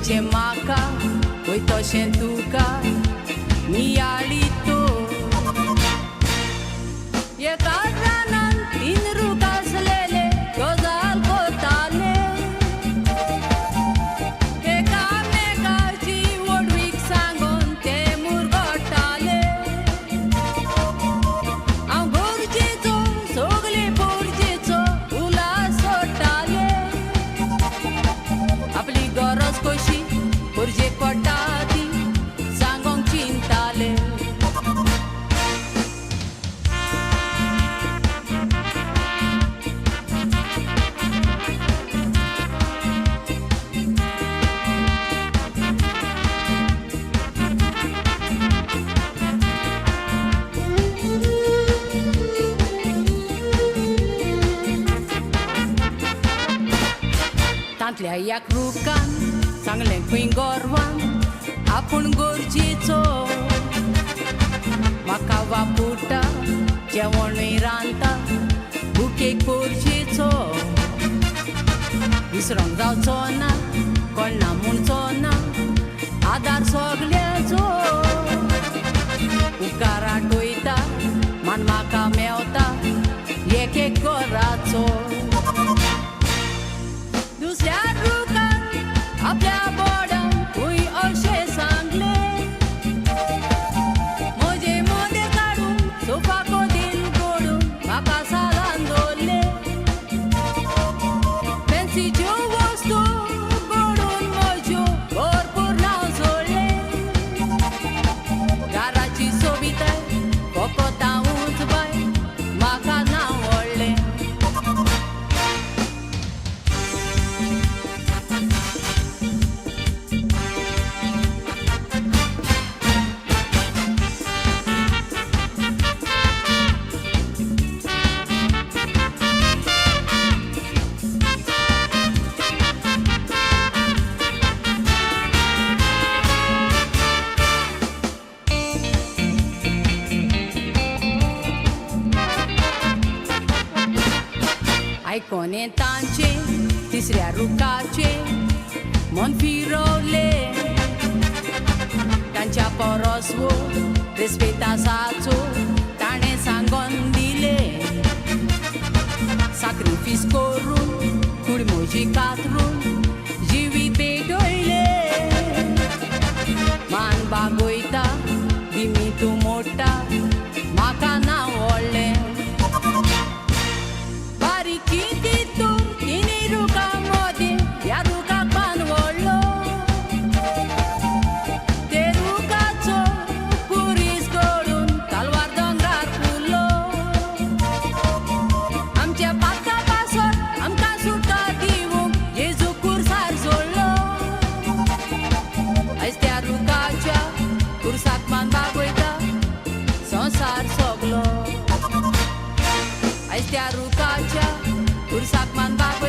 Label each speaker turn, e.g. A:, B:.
A: जशें म्हाका वय तशें तुका नियाळी तो एका रानान तीन रूख आसलेले गजाल कोताले एकामेकाची वडवीक सांगून ते मुरगोडटाले हांव गरजेचो सगळे पोरजेचो उलास सोडटाले आपली गरज कशी पोरजे पडटा ती सांगोंक चिंताले तांतल्या एक रुखान सांगलें खंय गोरवान आपूण गरजेचो म्हाका वापुटा जेवणूय रांदता भुकेक पोरजेचो विसरोंक जावचो ना कोण ना म्हणचो ना आदार सगल्याचो उपकार आठवयता मान म्हाका मेवता एक एक घराचो दुसऱ्या रुखान आपल्या बोडान खंय अशें सांगलें म्हजे मोदे काडून सोफा कोदीन कोडून म्हाका सालान दवरले फॅन्सीच्यो वस्तू कोडून म्हज्यो भरपूर नांव सोडले घराची सोबिताय फकत हांवूच बाय म्हाका नांव व्हडलें आयकोन तांचे तिसऱ्या रुखाचे मन फिरवले तांच्या परसवो रेस्पेतासाचो ताणें सांगोन दिले साक्रिफीस करून कुडमोजी कातरून जिवी पेटयले मान बागोयता दिमी तूं मोडटा म्हाका नांव व्हडलें संसार सगलो आयज त्या रुखाच्या खुर्साक मान बागोयता